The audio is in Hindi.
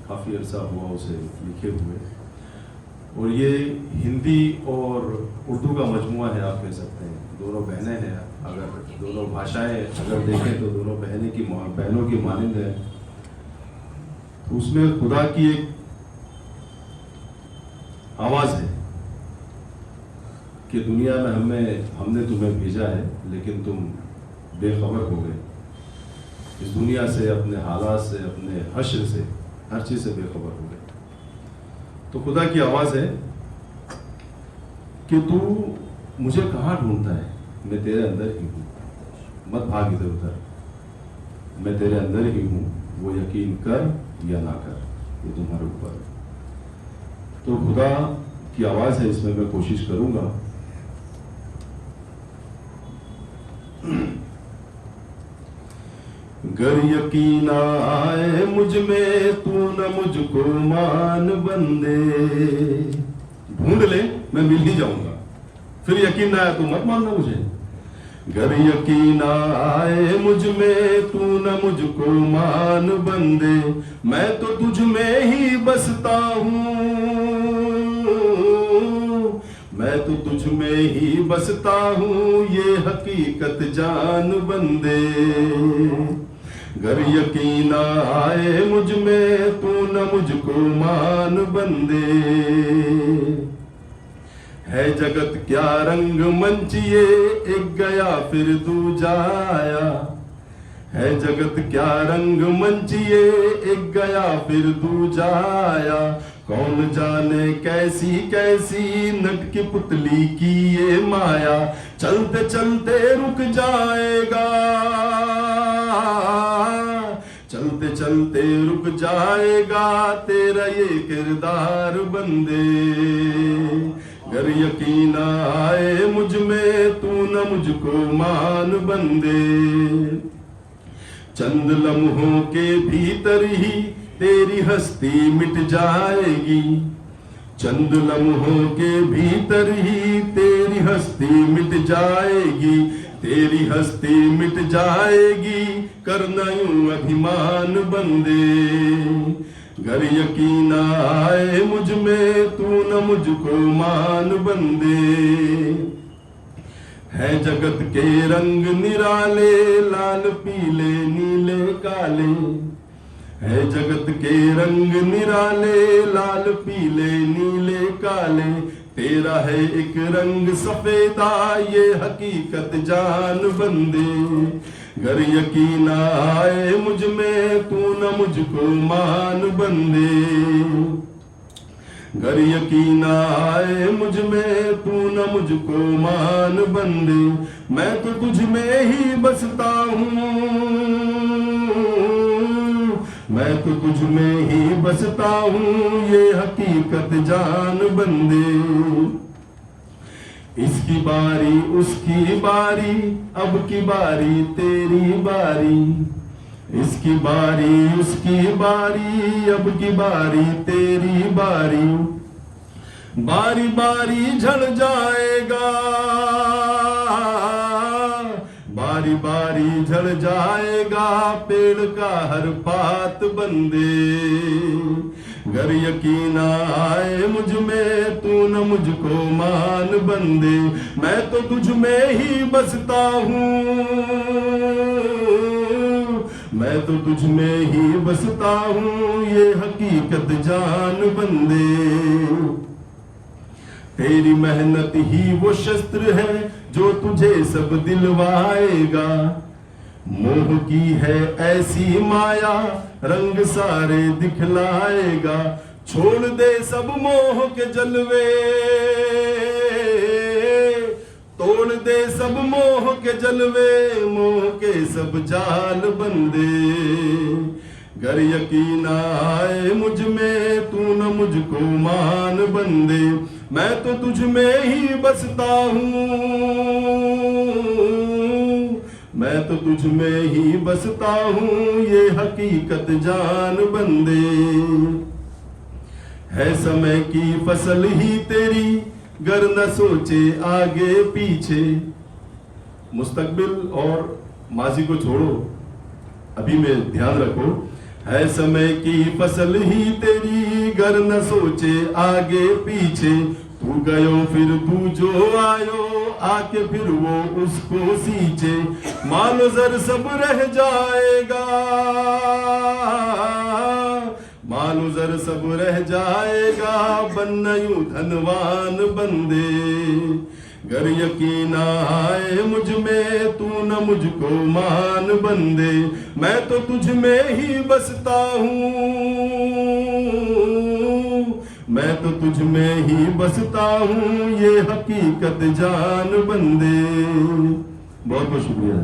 काफ़ी अरसा हुआ उसे लिखे हुए, और ये हिंदी और उर्दू का मजमुआ है, आप कह सकते हैं। दोनों बहनें हैं, अगर दोनों भाषाएं अगर देखें तो दोनों बहनों की मानिंद है। तो उसमें खुदा की एक आवाज़ है कि दुनिया में हमने तुम्हें भेजा है, लेकिन तुम बेखबर हो गए इस दुनिया से, अपने हालात से, अपने हश्र से, हर चीज़ से बेखबर हो गए। तो खुदा की आवाज़ है कि तू मुझे कहाँ ढूंढता है, मैं तेरे अंदर ही हूँ, मत भाग इधर उधर, मैं तेरे अंदर ही हूँ, वो यकीन कर या ना कर, ये तुम्हारे ऊपर है। तो खुदा की आवाज़ है, इसमें मैं कोशिश करूँगा गर यकीन आए मुझ में, तू न मुझको मान बंदे। ढूंढ ले, मैं मिल ही जाऊंगा, फिर यकीन ना आया तू मत मानना मुझे। गर यकीन आए मुझ में, तू न मुझको मान बंदे, मैं तो तुझ में ही बसता हूँ, मैं तो तुझ में ही बसता हूँ, ये हकीकत जान बंदे। गर यकीन आए मुझ में, तू न मुझको मान बंदे। है जगत क्या रंग मंच ये, एक गया फिर दूजा आया। है जगत क्या रंग मंच ये, एक गया फिर दूजा आया। कौन जाने कैसी कैसी नट की पुतली की ये माया, चलते चलते रुक जाएगा, चलते चलते रुक जाएगा तेरा ये किरदार बंदे। गर यकीन आए मुझ में, तू न मुझको मान बंदे। चंद लम्हों के भीतर ही तेरी हस्ती मिट जाएगी, चंद लम्हों के भीतर ही तेरी हस्ती मिट जाएगी, तेरी हस्ती मिट जाएगी, करना यूं अभिमान बंदे। गर यकीन आए मुझ में, तू न मुझको मान बंदे। है जगत के रंग निराले, लाल पीले नीले काले। है जगत के रंग निराले, लाल पीले नीले काले। तेरा है एक रंग सफेदा, ये हकीकत जान बंदे। गर यकीन आए मुझ में, तू न मुझको मान बंदे। गर यकीन आए मुझ में, तू न मुझको मान बंदे। मैं तो तुझ में ही बसता हूँ, मैं तो तुझ में ही बसता हूँ, ये हकीकत जान बंदे। इसकी बारी उसकी बारी, अब की बारी तेरी बारी। इसकी बारी उसकी बारी, अब की बारी तेरी बारी। बारी बारी झड़ जाएगा, बारी बारी झड़ जाएगा पेड़ का हर पात बंदे। गर यकीन आए मुझ में, तू न मुझको मान बंदे। मैं तो तुझ में ही बसता हूँ, मैं तो तुझ में ही बसता हूँ, ये हकीकत जान बंदे। तेरी मेहनत ही वो शस्त्र है जो तुझे सब दिलवाएगा। मोह की है ऐसी माया, रंग सारे दिखलाएगा। छोड़ दे सब मोह के जलवे, तोड़ दे सब मोह के जलवे, मोह के सब जाल बंदे। गर यकीन आए मुझ में, तू न मुझको मान बंदे। मैं तो तुझ में ही बसता हूँ, मैं तो तुझ में ही बसता हूँ, ये हकीकत जान बंदे। है समय की फसल ही तेरी, गर न सोचे आगे पीछे। मुस्तकबिल और माजी को छोड़ो, अभी में ध्यान रखो। है समय की फसल ही तेरी, गर न सोचे आगे पीछे। तू गयो फिर तू जो आयो, आके फिर वो उसको सींचे। मालो जर सब रह जाएगा, मालो जर सब रह जाएगा, बन यूं धनवान बंदे। गर यकीन आए मुझ में, तू न मुझको मान बंदे। मैं तो तुझ में ही बसता हूँ, मैं तो तुझ में ही बसता हूँ, ये हकीकत जान बंदे। बहुत बहुत शुक्रिया।